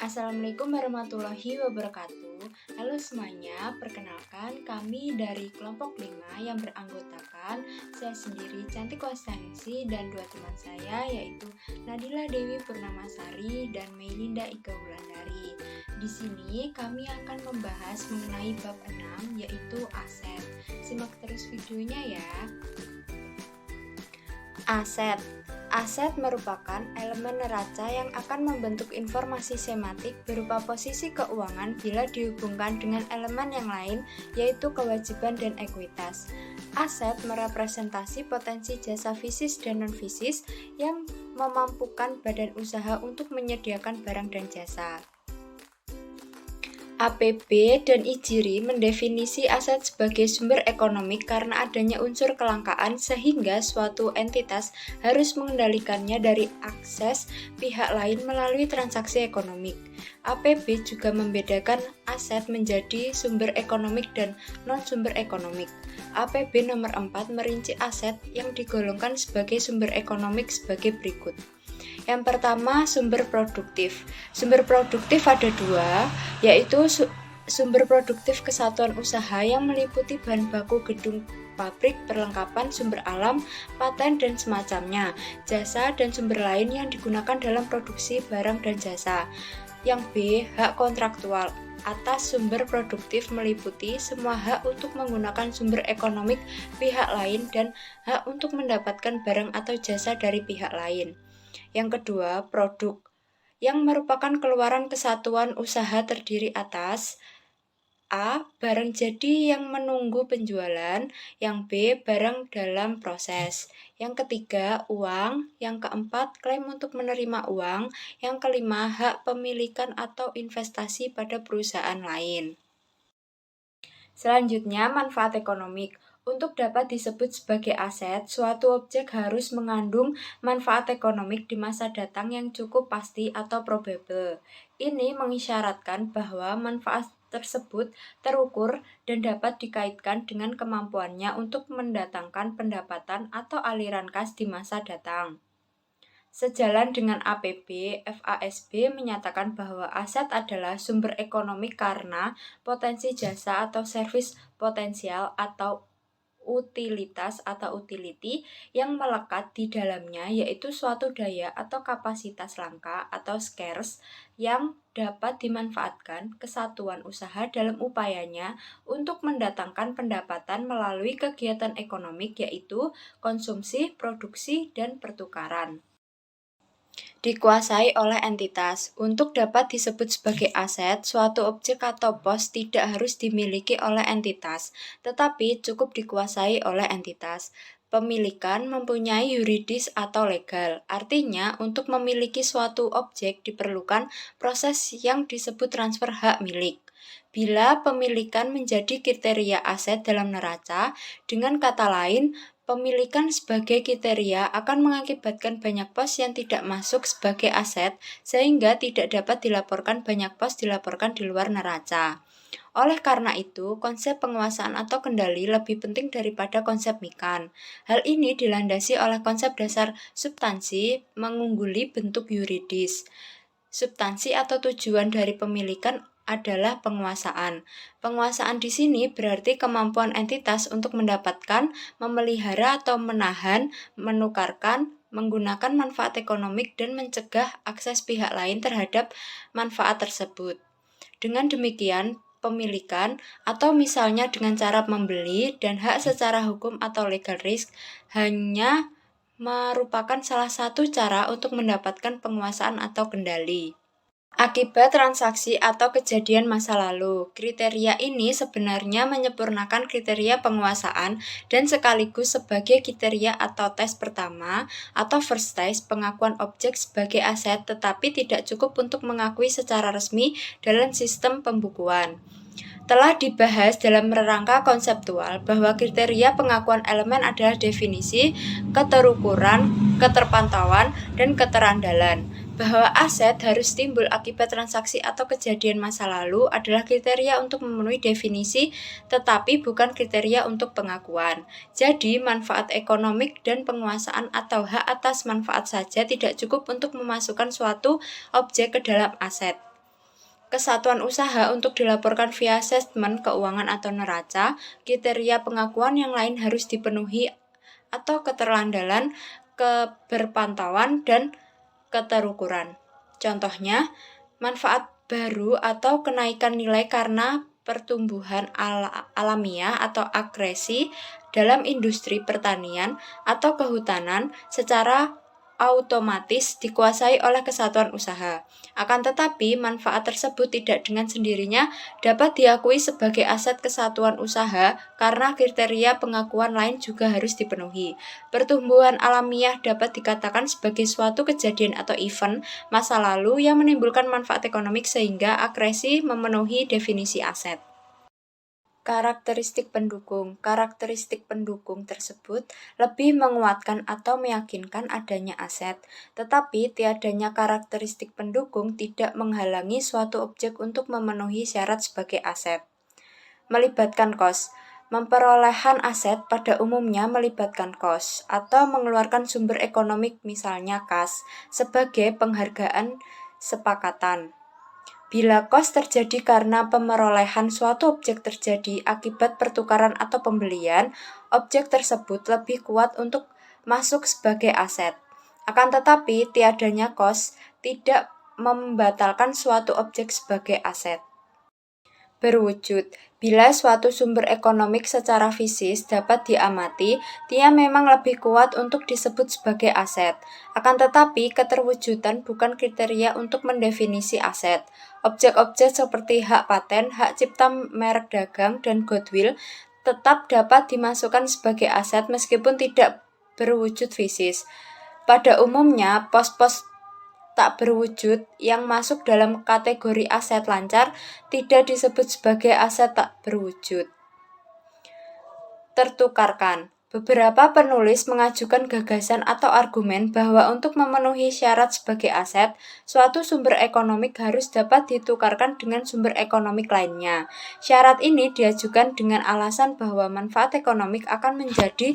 Assalamualaikum warahmatullahi wabarakatuh. Halo semuanya, perkenalkan kami dari kelompok 5 yang beranggotakan saya sendiri Cantik Konstansi dan dua teman saya yaitu Nadila Dewi Purnamasari dan Meilinda Ika Wulandari. Di sini kami akan membahas mengenai bab 6 yaitu aset. Simak terus videonya ya. Aset. Aset merupakan elemen neraca yang akan membentuk informasi semantik berupa posisi keuangan bila dihubungkan dengan elemen yang lain, yaitu kewajiban dan ekuitas. Aset merepresentasi potensi jasa fisis dan non-fisis yang memampukan badan usaha untuk menyediakan barang dan jasa. APB dan Ijiri mendefinisi aset sebagai sumber ekonomi karena adanya unsur kelangkaan sehingga suatu entitas harus mengendalikannya dari akses pihak lain melalui transaksi ekonomik. APB juga membedakan aset menjadi sumber ekonomik dan non-sumber ekonomik. APB nomor 4 merinci aset yang digolongkan sebagai sumber ekonomik sebagai berikut. Yang pertama, sumber produktif. Sumber produktif ada dua, yaitu sumber produktif kesatuan usaha yang meliputi bahan baku gedung pabrik, perlengkapan, sumber alam, paten, dan semacamnya, jasa, dan sumber lain yang digunakan dalam produksi barang dan jasa. Yang B, hak kontraktual. Atas sumber produktif meliputi semua hak untuk menggunakan sumber ekonomik pihak lain dan hak untuk mendapatkan barang atau jasa dari pihak lain. Yang kedua, produk, yang merupakan keluaran kesatuan usaha terdiri atas A. Barang jadi yang menunggu penjualan. Yang B. Barang dalam proses. Yang ketiga, uang. Yang keempat, klaim untuk menerima uang. Yang kelima, hak pemilikan atau investasi pada perusahaan lain. Selanjutnya, manfaat ekonomik. Untuk dapat disebut sebagai aset, suatu objek harus mengandung manfaat ekonomik di masa datang yang cukup pasti atau probable. Ini mengisyaratkan bahwa manfaat tersebut terukur dan dapat dikaitkan dengan kemampuannya untuk mendatangkan pendapatan atau aliran kas di masa datang. Sejalan dengan APB, FASB menyatakan bahwa aset adalah sumber ekonomi karena potensi jasa atau servis potensial atau utilitas atau utility yang melekat di dalamnya, yaitu suatu daya atau kapasitas langka atau scarce yang dapat dimanfaatkan kesatuan usaha dalam upayanya untuk mendatangkan pendapatan melalui kegiatan ekonomik, yaitu konsumsi, produksi, dan pertukaran. Dikuasai oleh entitas. Untuk dapat disebut sebagai aset, suatu objek atau pos tidak harus dimiliki oleh entitas, tetapi cukup dikuasai oleh entitas. Pemilikan mempunyai yuridis atau legal. Artinya, untuk memiliki suatu objek diperlukan proses yang disebut transfer hak milik. Bila pemilikan menjadi kriteria aset dalam neraca, dengan kata lain, pemilikan sebagai kriteria akan mengakibatkan banyak pos yang tidak masuk sebagai aset sehingga tidak dapat dilaporkan banyak pos dilaporkan di luar neraca. Oleh karena itu, konsep penguasaan atau kendali lebih penting daripada konsep mikan. Hal ini dilandasi oleh konsep dasar substansi mengungguli bentuk yuridis. Substansi atau tujuan dari pemilikan adalah penguasaan. Penguasaan di sini berarti kemampuan entitas untuk mendapatkan, memelihara atau menahan, menukarkan, menggunakan manfaat ekonomik dan mencegah akses pihak lain terhadap manfaat tersebut. Dengan demikian, pemilikan atau misalnya dengan cara membeli dan hak secara hukum atau legal risk hanya merupakan salah satu cara untuk mendapatkan penguasaan atau kendali. Akibat transaksi atau kejadian masa lalu, kriteria ini sebenarnya menyempurnakan kriteria penguasaan dan sekaligus sebagai kriteria atau tes pertama atau first test pengakuan objek sebagai aset, tetapi tidak cukup untuk mengakui secara resmi dalam sistem pembukuan. Telah dibahas dalam rangka konseptual bahwa kriteria pengakuan elemen adalah definisi, keterukuran, keterpantauan, dan keterandalan. Bahwa aset harus timbul akibat transaksi atau kejadian masa lalu adalah kriteria untuk memenuhi definisi, tetapi bukan kriteria untuk pengakuan. Jadi, manfaat ekonomik dan penguasaan atau hak atas manfaat saja tidak cukup untuk memasukkan suatu objek ke dalam aset. kesatuan usaha untuk dilaporkan via statement keuangan atau neraca, kriteria pengakuan yang lain harus dipenuhi atau keterlandalan, keberpantauan, dan keterukuran. Contohnya, manfaat baru atau kenaikan nilai karena pertumbuhan alamiah atau akresi dalam industri pertanian atau kehutanan secara otomatis dikuasai oleh kesatuan usaha. Akan tetapi, manfaat tersebut tidak dengan sendirinya dapat diakui sebagai aset kesatuan usaha karena kriteria pengakuan lain juga harus dipenuhi. Pertumbuhan alamiah dapat dikatakan sebagai suatu kejadian atau event masa lalu yang menimbulkan manfaat ekonomik sehingga akresi memenuhi definisi aset. Karakteristik pendukung. Karakteristik pendukung tersebut lebih menguatkan atau meyakinkan adanya aset, tetapi tiadanya karakteristik pendukung tidak menghalangi suatu objek untuk memenuhi syarat sebagai aset. Melibatkan kos. Memperolehan aset pada umumnya melibatkan kos atau mengeluarkan sumber ekonomik misalnya kas sebagai penghargaan sepakatan. Bila kos terjadi karena pemerolehan suatu objek terjadi akibat pertukaran atau pembelian, objek tersebut lebih kuat untuk masuk sebagai aset. Akan tetapi, tiadanya kos tidak membatalkan suatu objek sebagai aset. Berwujud. Bila suatu sumber ekonomik secara fisik dapat diamati, dia memang lebih kuat untuk disebut sebagai aset. Akan tetapi, keterwujudan bukan kriteria untuk mendefinisi aset. Objek-objek seperti hak paten, hak cipta merek dagang, dan goodwill tetap dapat dimasukkan sebagai aset meskipun tidak berwujud fisik. Pada umumnya, pos-pos tak berwujud yang masuk dalam kategori aset lancar tidak disebut sebagai aset tak berwujud. Tertukarkan. Beberapa penulis mengajukan gagasan atau argumen bahwa untuk memenuhi syarat sebagai aset, suatu sumber ekonomik harus dapat ditukarkan dengan sumber ekonomik lainnya. Syarat ini diajukan dengan alasan bahwa manfaat ekonomik akan menjadi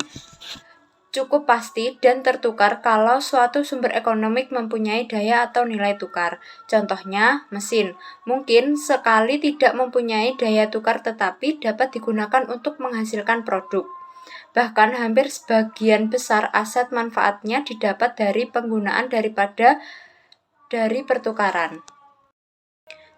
cukup pasti dan tertukar kalau suatu sumber ekonomik mempunyai daya atau nilai tukar. Contohnya, mesin. Mungkin sekali tidak mempunyai daya tukar tetapi dapat digunakan untuk menghasilkan produk. Bahkan hampir sebagian besar aset manfaatnya didapat dari penggunaan daripada dari pertukaran.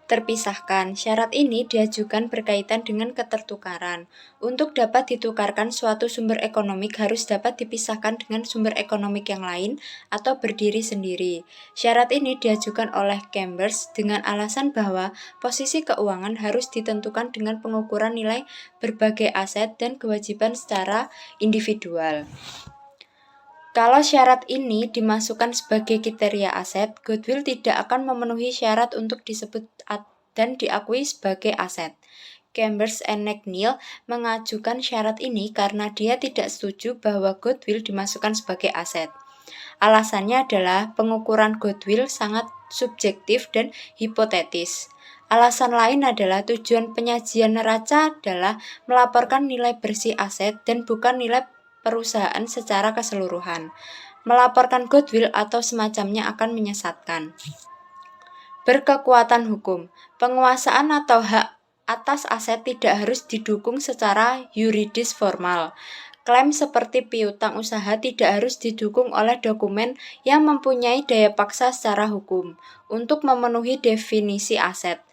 Terpisahkan. Syarat ini diajukan berkaitan dengan ketertukaran. Untuk dapat ditukarkan suatu sumber ekonomik harus dapat dipisahkan dengan sumber ekonomik yang lain atau berdiri sendiri. Syarat ini diajukan oleh Chambers dengan alasan bahwa posisi keuangan harus ditentukan dengan pengukuran nilai berbagai aset dan kewajiban secara individual. Kalau syarat ini dimasukkan sebagai kriteria aset, goodwill tidak akan memenuhi syarat untuk disebut dan diakui sebagai aset. Chambers and McNeil mengajukan syarat ini karena dia tidak setuju bahwa goodwill dimasukkan sebagai aset. Alasannya adalah pengukuran goodwill sangat subjektif dan hipotetis. Alasan lain adalah tujuan penyajian neraca adalah melaporkan nilai bersih aset dan bukan nilai perusahaan secara keseluruhan. Melaporkan goodwill atau semacamnya akan menyesatkan. Berkekuatan hukum. Penguasaan atau hak atas aset tidak harus didukung secara yuridis formal. Klaim seperti piutang usaha tidak harus didukung oleh dokumen yang mempunyai daya paksa secara hukum untuk memenuhi definisi aset.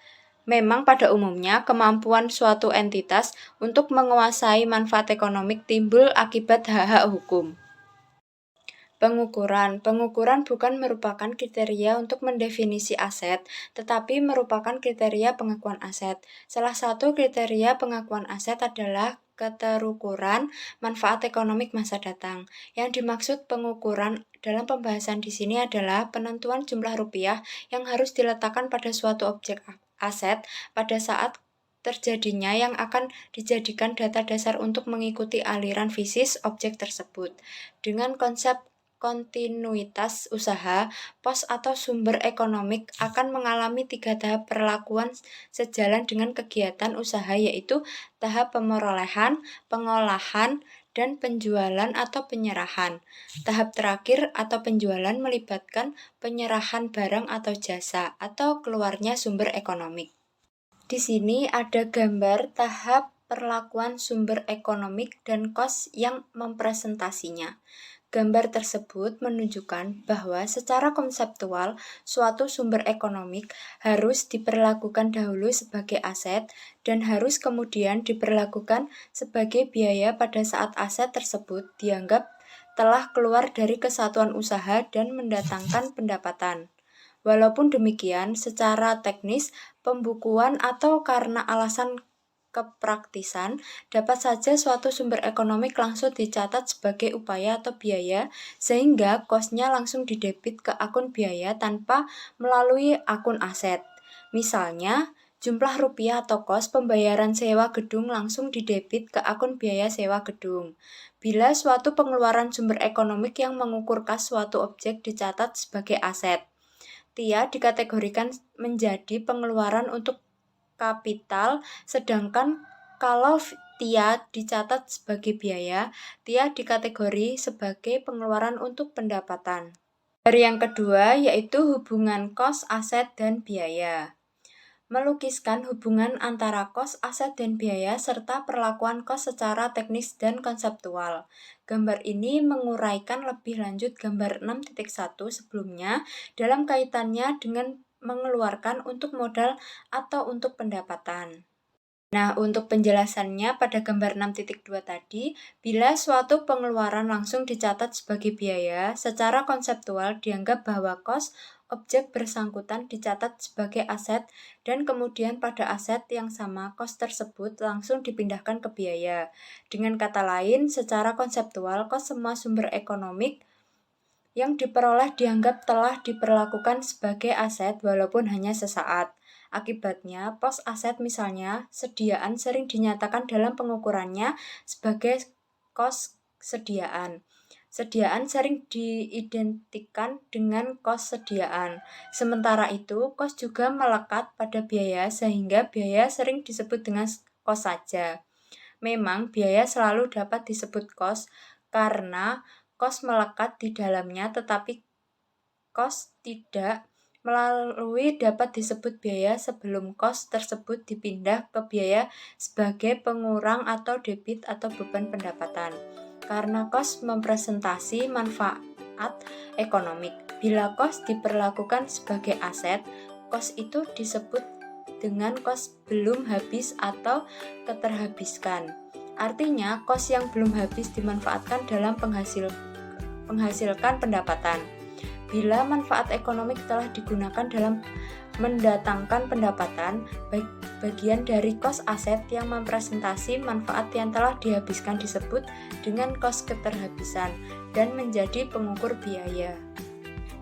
Memang pada umumnya kemampuan suatu entitas untuk menguasai manfaat ekonomik timbul akibat hak-hak hukum. Pengukuran. Pengukuran bukan merupakan kriteria untuk mendefinisi aset, tetapi merupakan kriteria pengakuan aset. Salah satu kriteria pengakuan aset adalah keterukuran manfaat ekonomik masa datang. Yang dimaksud pengukuran dalam pembahasan di sini adalah penentuan jumlah rupiah yang harus diletakkan pada suatu objek aset pada saat terjadinya yang akan dijadikan data dasar untuk mengikuti aliran fisik objek tersebut. Dengan konsep kontinuitas usaha, pos atau sumber ekonomik akan mengalami 3 tahap perlakuan sejalan dengan kegiatan usaha yaitu tahap pemerolehan, pengolahan, dan penjualan atau penyerahan. Tahap terakhir atau penjualan melibatkan penyerahan barang atau jasa atau keluarnya sumber ekonomi. Di sini ada gambar tahap perlakuan sumber ekonomi dan kos yang mempresentasinya. Gambar tersebut menunjukkan bahwa secara konseptual suatu sumber ekonomi harus diperlakukan dahulu sebagai aset dan harus kemudian diperlakukan sebagai biaya pada saat aset tersebut dianggap telah keluar dari kesatuan usaha dan mendatangkan pendapatan. Walaupun demikian, secara teknis, pembukuan atau karena alasan kepraktisan, dapat saja suatu sumber ekonomi langsung dicatat sebagai upaya atau biaya, sehingga kosnya langsung didebit ke akun biaya tanpa melalui akun aset. Misalnya, jumlah rupiah atau kos pembayaran sewa gedung langsung didebit ke akun biaya sewa gedung. Bila suatu pengeluaran sumber ekonomi yang mengukur kas suatu objek dicatat sebagai aset, TIA dikategorikan menjadi pengeluaran untuk kapital, sedangkan kalau TIA dicatat sebagai biaya, TIA dikategori sebagai pengeluaran untuk pendapatan. Dari yang kedua yaitu hubungan kos, aset, dan biaya. Melukiskan hubungan antara kos, aset, dan biaya serta perlakuan kos secara teknis dan konseptual. Gambar ini menguraikan lebih lanjut gambar 6.1 sebelumnya dalam kaitannya dengan mengeluarkan untuk modal atau untuk pendapatan. Nah, untuk penjelasannya pada gambar 6.2 tadi, bila suatu pengeluaran langsung dicatat sebagai biaya, secara konseptual dianggap bahwa kos objek bersangkutan dicatat sebagai aset dan kemudian pada aset yang sama kos tersebut langsung dipindahkan ke biaya. Dengan kata lain, secara konseptual kos semua sumber ekonomi yang diperoleh dianggap telah diperlakukan sebagai aset walaupun hanya sesaat. Akibatnya, pos aset misalnya, sediaan sering dinyatakan dalam pengukurannya sebagai kos sediaan. Sediaan sering diidentikan dengan kos sediaan. Sementara itu, kos juga melekat pada biaya sehingga biaya sering disebut dengan kos saja. Memang biaya selalu dapat disebut kos karena kos melekat di dalamnya, tetapi kos tidak melalui dapat disebut biaya sebelum kos tersebut dipindah ke biaya sebagai pengurang atau debit atau beban pendapatan. Karena kos mempresentasi manfaat ekonomi. Bila kos diperlakukan sebagai aset, kos itu disebut dengan kos belum habis atau keterhabiskan. Artinya, kos yang belum habis dimanfaatkan dalam menghasilkan pendapatan. Bila manfaat ekonomi telah digunakan dalam mendatangkan pendapatan, bagian dari kos aset yang mempresentasi manfaat yang telah dihabiskan disebut dengan kos keterhabisan dan menjadi pengukur biaya.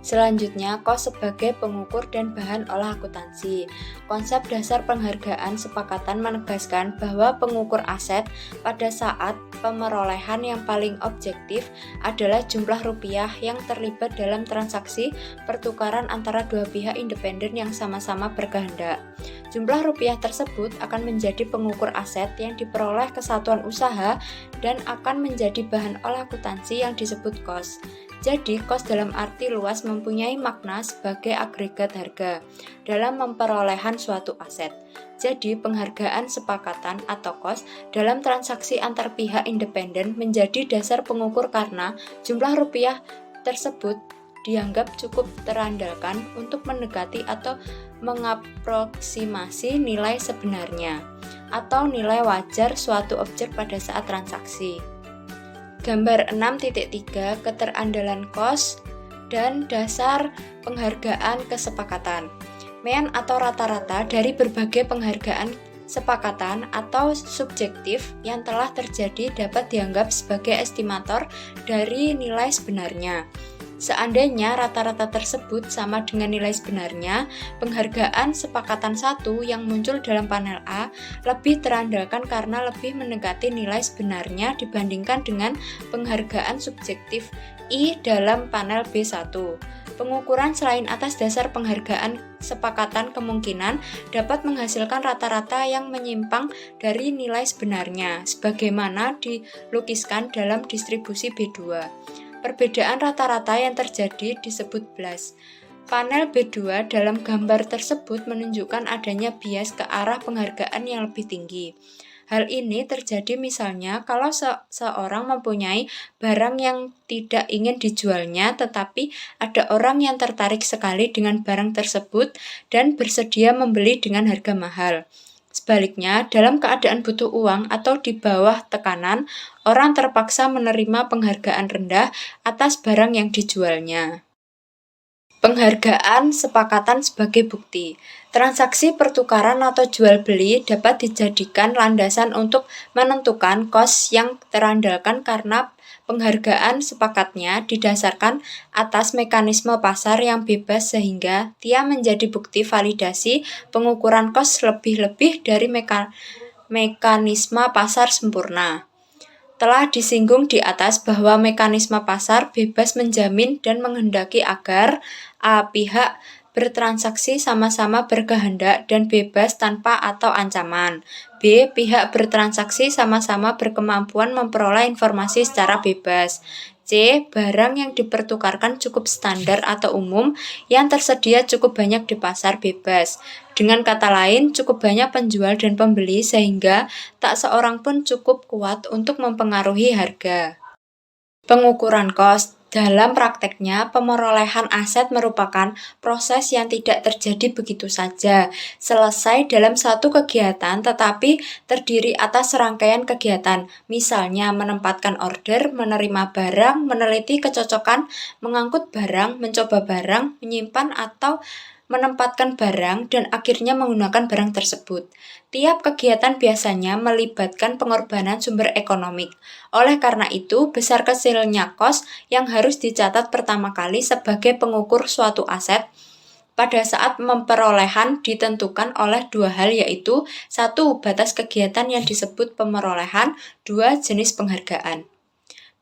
Selanjutnya, kos sebagai pengukur dan bahan olah akuntansi. Konsep dasar penghargaan sepakatan menegaskan bahwa pengukur aset pada saat pemerolehan yang paling objektif adalah jumlah rupiah yang terlibat dalam transaksi pertukaran antara dua pihak independen yang sama-sama berkehendak. Jumlah rupiah tersebut akan menjadi pengukur aset yang diperoleh kesatuan usaha dan akan menjadi bahan olah akuntansi yang disebut kos. Jadi, kos dalam arti luas mempunyai makna sebagai agregat harga dalam memperolehan suatu aset. Jadi, penghargaan sepakatan atau kos dalam transaksi antar pihak independen menjadi dasar pengukur karena jumlah rupiah tersebut dianggap cukup terandalkan untuk mendekati atau mengaproksimasi nilai sebenarnya atau nilai wajar suatu objek pada saat transaksi. Gambar 6.3 keterandalan kos dan dasar penghargaan kesepakatan. Mean atau rata-rata dari berbagai penghargaan sepakatan atau subjektif yang telah terjadi dapat dianggap sebagai estimator dari nilai sebenarnya. Seandainya rata-rata tersebut sama dengan nilai sebenarnya, penghargaan sepakatan 1 yang muncul dalam panel A lebih terandalkan karena lebih mendekati nilai sebenarnya dibandingkan dengan penghargaan subjektif I dalam panel B1. Pengukuran selain atas dasar penghargaan sepakatan kemungkinan dapat menghasilkan rata-rata yang menyimpang dari nilai sebenarnya, sebagaimana dilukiskan dalam distribusi B2. Perbedaan rata-rata yang terjadi disebut BLAS. Panel B2 dalam gambar tersebut menunjukkan adanya bias ke arah penghargaan yang lebih tinggi. Hal ini terjadi misalnya kalau seseorang mempunyai barang yang tidak ingin dijualnya, tetapi ada orang yang tertarik sekali dengan barang tersebut dan bersedia membeli dengan harga mahal. Sebaliknya, dalam keadaan butuh uang atau di bawah tekanan, orang terpaksa menerima penghargaan rendah atas barang yang dijualnya. Penghargaan sepakatan sebagai bukti. Transaksi pertukaran atau jual beli dapat dijadikan landasan untuk menentukan kos yang terandalkan karena penghargaan sepakatnya didasarkan atas mekanisme pasar yang bebas sehingga dia menjadi bukti validasi pengukuran kos lebih-lebih dari mekanisme pasar sempurna. Telah disinggung di atas bahwa mekanisme pasar bebas menjamin dan menghendaki agar A. Pihak bertransaksi sama-sama berkehendak dan bebas tanpa atau ancaman. B. Pihak bertransaksi sama-sama berkemampuan memperoleh informasi secara bebas. C. Barang yang dipertukarkan cukup standar atau umum yang tersedia cukup banyak di pasar bebas. Dengan kata lain, cukup banyak penjual dan pembeli sehingga tak seorang pun cukup kuat untuk mempengaruhi harga. Pengukuran kos. Dalam prakteknya, pemerolehan aset merupakan proses yang tidak terjadi begitu saja, selesai dalam satu kegiatan tetapi terdiri atas serangkaian kegiatan, misalnya menempatkan order, menerima barang, meneliti kecocokan, mengangkut barang, mencoba barang, menyimpan atau menempatkan barang, dan akhirnya menggunakan barang tersebut. Tiap kegiatan biasanya melibatkan pengorbanan sumber ekonomik. Oleh karena itu, besar kecilnya kos yang harus dicatat pertama kali sebagai pengukur suatu aset pada saat memperolehan ditentukan oleh dua hal, yaitu 1. Batas kegiatan yang disebut pemerolehan, 2. Jenis penghargaan.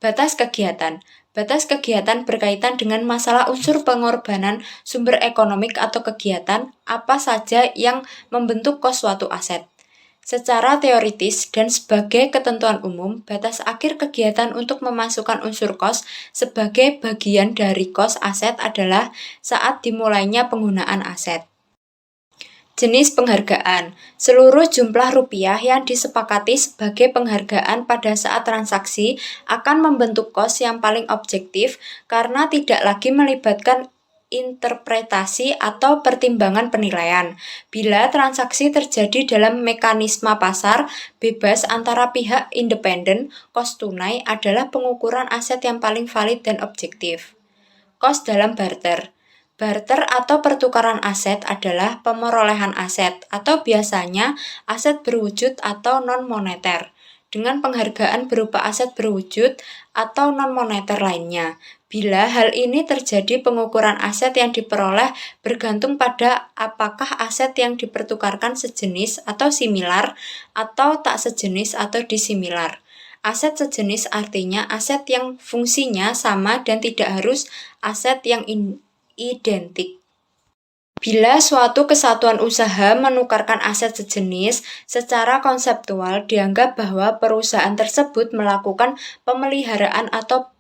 Batas kegiatan. Batas kegiatan berkaitan dengan masalah unsur pengorbanan sumber ekonomik atau kegiatan apa saja yang membentuk kos suatu aset. Secara teoritis dan sebagai ketentuan umum, batas akhir kegiatan untuk memasukkan unsur kos sebagai bagian dari kos aset adalah saat dimulainya penggunaan aset. Jenis penghargaan. Seluruh jumlah rupiah yang disepakati sebagai penghargaan pada saat transaksi akan membentuk kos yang paling objektif karena tidak lagi melibatkan interpretasi atau pertimbangan penilaian. Bila transaksi terjadi dalam mekanisme pasar bebas antara pihak independen, kos tunai adalah pengukuran aset yang paling valid dan objektif. Kos dalam barter. Barter atau pertukaran aset adalah pemerolehan aset atau biasanya aset berwujud atau non-moneter dengan penghargaan berupa aset berwujud atau non-moneter lainnya. Bila hal ini terjadi, pengukuran aset yang diperoleh bergantung pada apakah aset yang dipertukarkan sejenis atau similar atau tak sejenis atau disimilar. Aset sejenis artinya aset yang fungsinya sama dan tidak harus aset yang identik. Bila suatu kesatuan usaha menukarkan aset sejenis, secara konseptual dianggap bahwa perusahaan tersebut melakukan pemeliharaan atau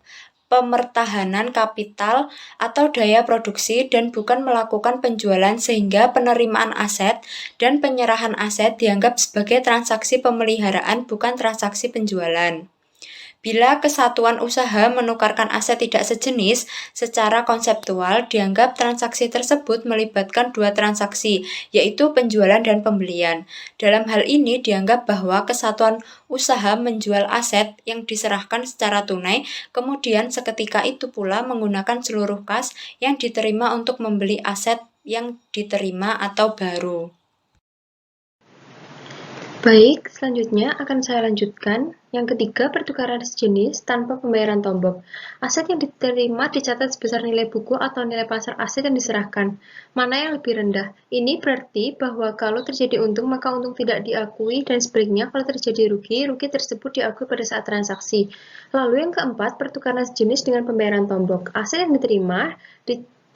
pemertahanan kapital atau daya produksi dan bukan melakukan penjualan, sehingga penerimaan aset dan penyerahan aset dianggap sebagai transaksi pemeliharaan bukan transaksi penjualan. Bila kesatuan usaha menukarkan aset tidak sejenis, secara konseptual dianggap transaksi tersebut melibatkan dua transaksi, yaitu penjualan dan pembelian. Dalam hal ini dianggap bahwa kesatuan usaha menjual aset yang diserahkan secara tunai, kemudian seketika itu pula menggunakan seluruh kas yang diterima untuk membeli aset yang diterima atau baru. Baik, selanjutnya akan saya lanjutkan. Yang ketiga, pertukaran sejenis tanpa pembayaran tombok. Aset yang diterima dicatat sebesar nilai buku atau nilai pasar aset yang diserahkan. Mana yang lebih rendah? Ini berarti bahwa kalau terjadi untung, maka untung tidak diakui, dan sebaliknya kalau terjadi rugi, rugi tersebut diakui pada saat transaksi. Lalu yang keempat, pertukaran sejenis dengan pembayaran tombok. Aset yang diterima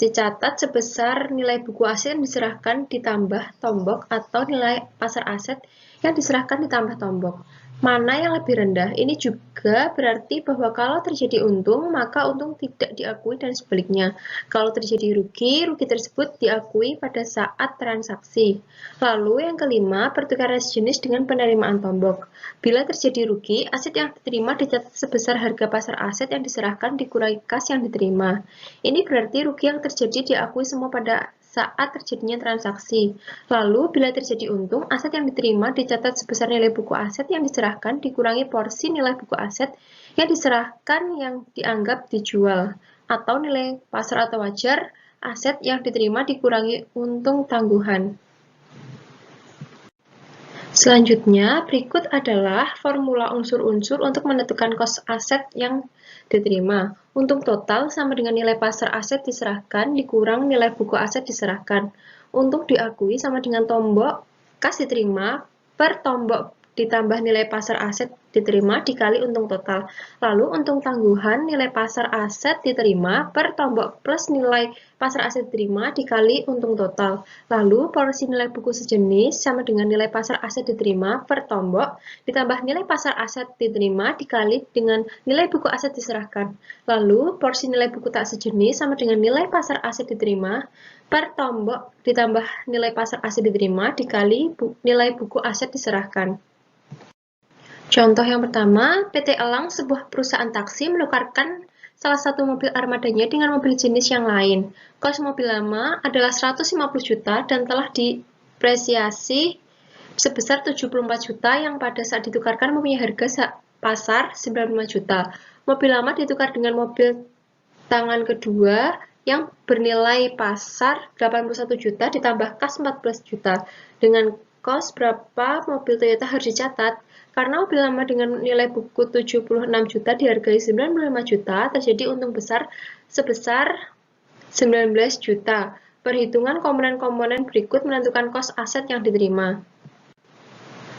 dicatat sebesar nilai buku aset yang diserahkan ditambah tombok atau nilai pasar aset yang diserahkan ditambah tombok. Mana yang lebih rendah? Ini juga berarti bahwa kalau terjadi untung, maka untung tidak diakui dan sebaliknya. Kalau terjadi rugi, rugi tersebut diakui pada saat transaksi. Lalu yang kelima, pertukaran sejenis dengan penerimaan tombok. Bila terjadi rugi, aset yang diterima dicatat sebesar harga pasar aset yang diserahkan dikurangi kas yang diterima. Ini berarti rugi yang terjadi diakui semua pada saat terjadinya transaksi. Lalu, bila terjadi untung, aset yang diterima dicatat sebesar nilai buku aset yang diserahkan dikurangi porsi nilai buku aset yang diserahkan yang dianggap dijual, atau nilai pasar atau wajar aset yang diterima dikurangi untung tangguhan. Selanjutnya, berikut adalah formula unsur-unsur untuk menentukan kos aset yang diterima. Untung total sama dengan nilai pasar aset diserahkan dikurang nilai buku aset diserahkan. Untung diakui sama dengan tombok kas diterima per tombok ditambah nilai pasar aset diterima dikali untung total. Lalu untung tangguhan nilai pasar aset diterima per tombok plus nilai pasar aset diterima dikali untung total. Lalu porsi nilai buku sejenis sama dengan nilai pasar aset diterima per tombok ditambah nilai pasar aset diterima dikali dengan nilai buku aset diserahkan. Lalu porsi nilai buku tak sejenis sama dengan nilai pasar aset diterima per tombok ditambah nilai pasar aset diterima dikali nilai buku aset diserahkan. Contoh yang pertama, PT Elang, sebuah perusahaan taksi, menukarkan salah satu mobil armadanya dengan mobil jenis yang lain. Kos mobil lama adalah 150 juta dan telah dipresiasi sebesar 74 juta yang pada saat ditukarkan mempunyai harga pasar 95 juta. Mobil lama ditukar dengan mobil tangan kedua yang bernilai pasar 81 juta ditambah kas 14 juta. Dengan kos berapa mobil Toyota harus dicatat? Karena mobil lama dengan nilai buku 76 juta dihargai 95 juta, terjadi untung besar sebesar 19 juta. Perhitungan komponen-komponen berikut menentukan kos aset yang diterima.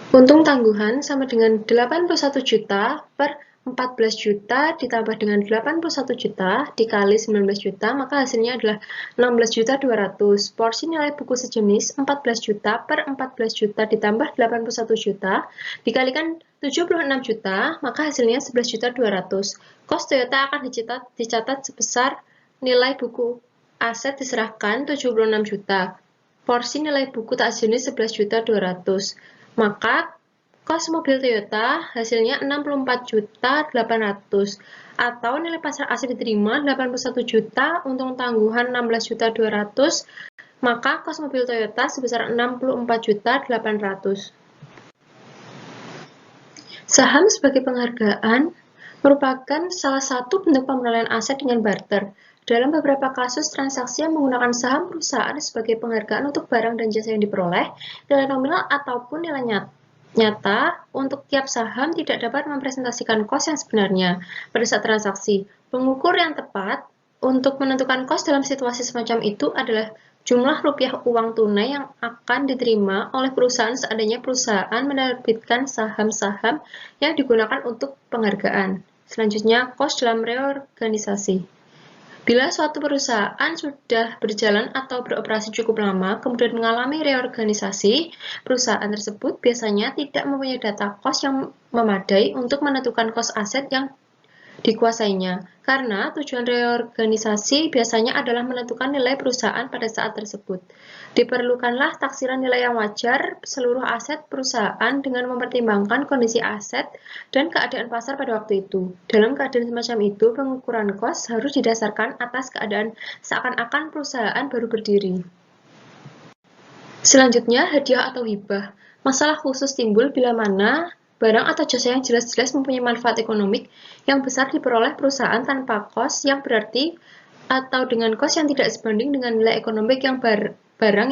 Untung tangguhan sama dengan 81 juta per 14 juta ditambah dengan 81 juta dikali 19 juta, maka hasilnya adalah 16 juta 200. Porsi nilai buku sejenis 14 juta per 14 juta ditambah 81 juta dikalikan 76 juta, maka hasilnya 11 juta 200. Kos Toyota akan dicatat sebesar nilai buku aset diserahkan 76 juta. Porsi nilai buku tak sejenis 11 juta 200. Maka kos mobil Toyota hasilnya 64 juta 800 atau nilai pasar aset diterima 81 juta, untung tangguhan 16 juta 200, maka kos mobil Toyota sebesar 64 juta 800. Saham sebagai penghargaan merupakan salah satu bentuk pembelian aset dengan barter. Dalam beberapa kasus transaksi yang menggunakan saham perusahaan sebagai penghargaan untuk barang dan jasa yang diperoleh, nilai nominal ataupun nilai nyata untuk tiap saham tidak dapat mempresentasikan kos yang sebenarnya pada saat transaksi. Pengukur yang tepat untuk menentukan kos dalam situasi semacam itu adalah jumlah rupiah uang tunai yang akan diterima oleh perusahaan seandainya perusahaan menerbitkan saham-saham yang digunakan untuk penghargaan. Selanjutnya, kos dalam reorganisasi. Bila suatu perusahaan sudah berjalan atau beroperasi cukup lama, kemudian mengalami reorganisasi, perusahaan tersebut biasanya tidak mempunyai data kos yang memadai untuk menentukan kos aset yang dikuasainya, karena tujuan reorganisasi biasanya adalah menentukan nilai perusahaan pada saat tersebut. Diperlukanlah taksiran nilai yang wajar seluruh aset perusahaan dengan mempertimbangkan kondisi aset dan keadaan pasar pada waktu itu. Dalam keadaan semacam itu, pengukuran kos harus didasarkan atas keadaan seakan-akan perusahaan baru berdiri. Selanjutnya, hadiah atau hibah. Masalah khusus timbul bila mana barang atau jasa yang jelas-jelas mempunyai manfaat ekonomik yang besar diperoleh perusahaan tanpa kos yang berarti atau dengan kos yang tidak sebanding dengan nilai ekonomik yang barang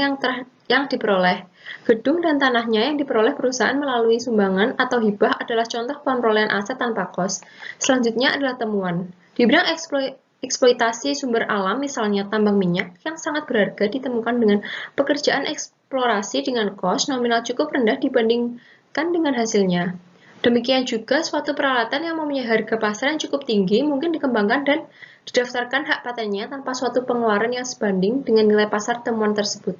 yang diperoleh. Gedung dan tanahnya yang diperoleh perusahaan melalui sumbangan atau hibah adalah contoh perolehan aset tanpa kos. Selanjutnya adalah temuan. Di bidang eksploitasi sumber alam, misalnya tambang minyak, yang sangat berharga ditemukan dengan pekerjaan eksplorasi dengan kos nominal cukup rendah dibandingkan dengan hasilnya. Demikian juga suatu peralatan yang mempunyai harga pasar yang cukup tinggi mungkin dikembangkan dan didaftarkan hak patennya tanpa suatu pengeluaran yang sebanding dengan nilai pasar temuan tersebut.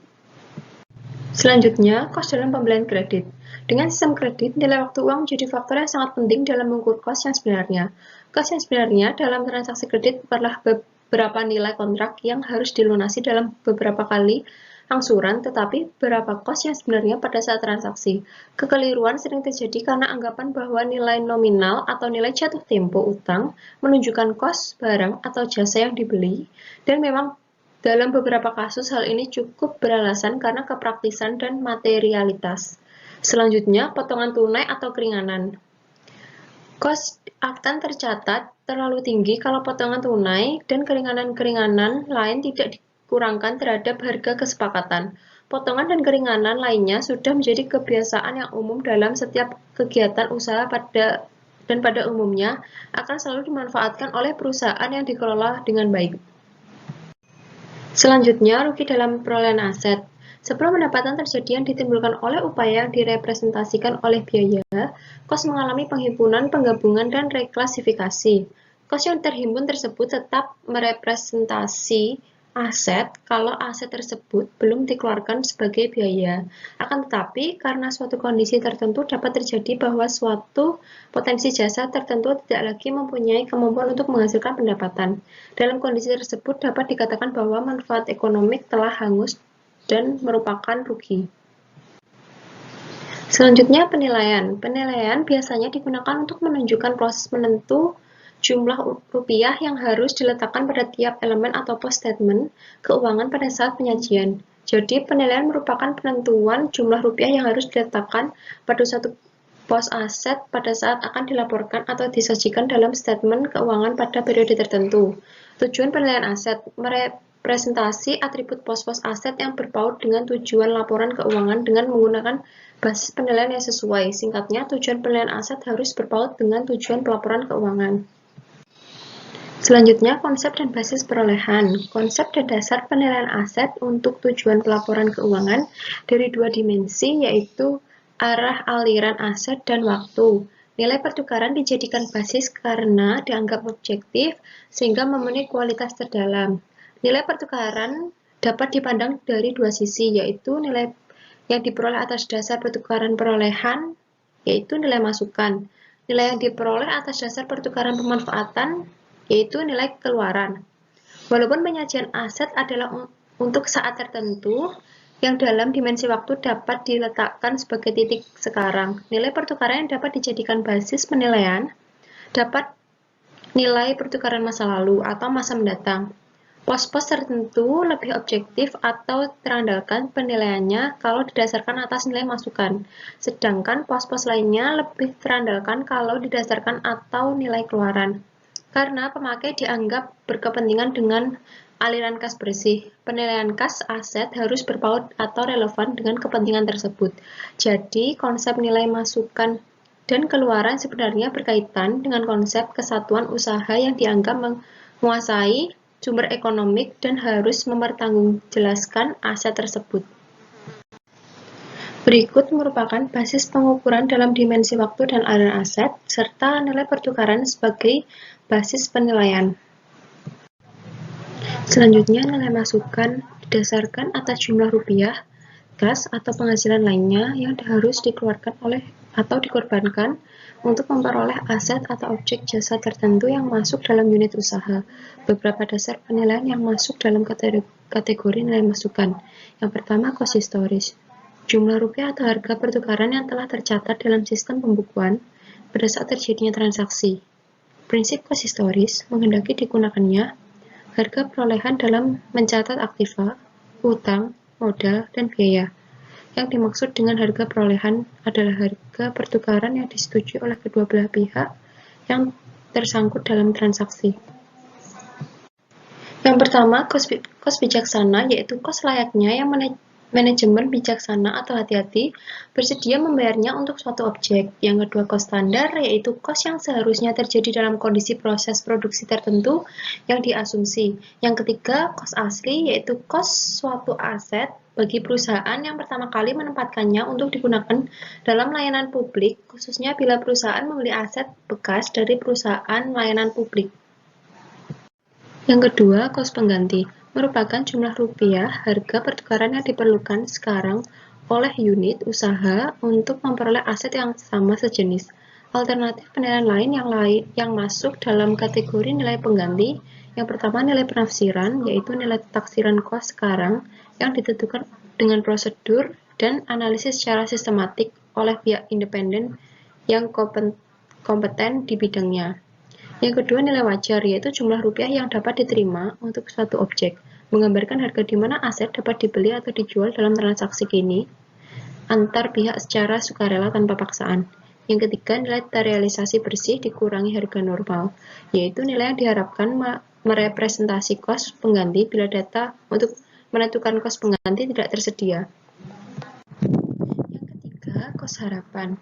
Selanjutnya, kos dalam pembelian kredit. Dengan sistem kredit, nilai waktu uang menjadi faktor yang sangat penting dalam mengukur kos yang sebenarnya. Kos yang sebenarnya dalam transaksi kredit bukanlah beberapa nilai kontrak yang harus dilunasi dalam beberapa kali angsuran, tetapi berapa kos yang sebenarnya pada saat transaksi. Kekeliruan sering terjadi karena anggapan bahwa nilai nominal atau nilai jatuh tempo utang menunjukkan kos barang atau jasa yang dibeli, dan memang dalam beberapa kasus hal ini cukup beralasan karena kepraktisan dan materialitas. Selanjutnya, potongan tunai atau keringanan. Kos akan tercatat terlalu tinggi kalau potongan tunai dan keringanan-keringanan lain tidak dikurangkan terhadap harga kesepakatan. Potongan dan keringanan lainnya sudah menjadi kebiasaan yang umum dalam setiap kegiatan usaha pada umumnya akan selalu dimanfaatkan oleh perusahaan yang dikelola dengan baik. Selanjutnya, rugi dalam perolehan aset. Sebelum pendapatan terjadi yang ditimbulkan oleh upaya yang direpresentasikan oleh biaya, kos mengalami penghimpunan, penggabungan, dan reklasifikasi. Kos yang terhimpun tersebut tetap merepresentasi aset kalau aset tersebut belum dikeluarkan sebagai biaya. Akan tetapi, karena suatu kondisi tertentu dapat terjadi bahwa suatu potensi jasa tertentu tidak lagi mempunyai kemampuan untuk menghasilkan pendapatan. Dalam kondisi tersebut dapat dikatakan bahwa manfaat ekonomik telah hangus dan merupakan rugi. Selanjutnya, penilaian. Penilaian biasanya digunakan untuk menunjukkan proses menentu jumlah rupiah yang harus diletakkan pada tiap elemen atau pos statement keuangan pada saat penyajian. Jadi, penilaian merupakan penentuan jumlah rupiah yang harus diletakkan pada suatu pos aset pada saat akan dilaporkan atau disajikan dalam statement keuangan pada periode tertentu. Tujuan penilaian aset merepresentasi atribut pos-pos aset yang berpaut dengan tujuan laporan keuangan dengan menggunakan basis penilaian yang sesuai. Singkatnya, tujuan penilaian aset harus berpaut dengan tujuan pelaporan keuangan. Selanjutnya, konsep dan basis perolehan. Konsep dan dasar penilaian aset untuk tujuan pelaporan keuangan dari dua dimensi, yaitu arah aliran aset dan waktu. Nilai pertukaran dijadikan basis karena dianggap objektif sehingga memenuhi kualitas terdalam. Nilai pertukaran dapat dipandang dari dua sisi, yaitu nilai yang diperoleh atas dasar pertukaran perolehan, yaitu nilai masukan. Nilai yang diperoleh atas dasar pertukaran pemanfaatan, yaitu nilai keluaran. Walaupun penyajian aset adalah untuk saat tertentu, yang dalam dimensi waktu dapat diletakkan sebagai titik sekarang. Nilai pertukaran yang dapat dijadikan basis penilaian dapat nilai pertukaran masa lalu atau masa mendatang. Pos-pos tertentu lebih objektif atau terandalkan penilaiannya kalau didasarkan atas nilai masukan, sedangkan pos-pos lainnya lebih terandalkan kalau didasarkan atau nilai keluaran. Karena pemakai dianggap berkepentingan dengan aliran kas bersih, penilaian kas aset harus berpaut atau relevan dengan kepentingan tersebut. Jadi, konsep nilai masukan dan keluaran sebenarnya berkaitan dengan konsep kesatuan usaha yang dianggap menguasai sumber ekonomik dan harus mempertanggungjawabkan aset tersebut. Berikut merupakan basis pengukuran dalam dimensi waktu dan aliran aset, serta nilai pertukaran sebagai basis penilaian. Selanjutnya, nilai masukan didasarkan atas jumlah rupiah, kas, atau penghasilan lainnya yang harus dikeluarkan oleh atau dikorbankan untuk memperoleh aset atau objek jasa tertentu yang masuk dalam unit usaha. Beberapa dasar penilaian yang masuk dalam kategori nilai masukan. Yang pertama, cost historis. Jumlah rupiah atau harga pertukaran yang telah tercatat dalam sistem pembukuan pada saat terjadinya transaksi. Prinsip cost historis menghendaki digunakannya harga perolehan dalam mencatat aktiva, utang, modal, dan biaya. Yang dimaksud dengan harga perolehan adalah harga pertukaran yang disetujui oleh kedua belah pihak yang tersangkut dalam transaksi. Yang pertama, kos bijaksana, yaitu kos layaknya yang manajemen bijaksana atau hati-hati bersedia membayarnya untuk suatu objek. Yang kedua, kos standar, yaitu kos yang seharusnya terjadi dalam kondisi proses produksi tertentu yang diasumsi. Yang ketiga, kos asli, yaitu kos suatu aset bagi perusahaan yang pertama kali menempatkannya untuk digunakan dalam layanan publik, khususnya bila perusahaan membeli aset bekas dari perusahaan layanan publik. Yang kedua, kos pengganti merupakan jumlah rupiah harga pertukaran yang diperlukan sekarang oleh unit usaha untuk memperoleh aset yang sama sejenis. Alternatif penilaian lain yang masuk dalam kategori nilai pengganti, yang pertama nilai penafsiran, yaitu nilai taksiran kos sekarang yang ditentukan dengan prosedur dan analisis secara sistematik oleh pihak independen yang kompeten di bidangnya. Yang kedua, nilai wajar, yaitu jumlah rupiah yang dapat diterima untuk suatu objek, menggambarkan harga di mana aset dapat dibeli atau dijual dalam transaksi kini antar pihak secara sukarela tanpa paksaan. Yang ketiga, nilai terrealisasi bersih dikurangi harga normal, yaitu nilai yang diharapkan merepresentasi kos pengganti bila data untuk menentukan kos pengganti tidak tersedia. Yang ketiga, kos harapan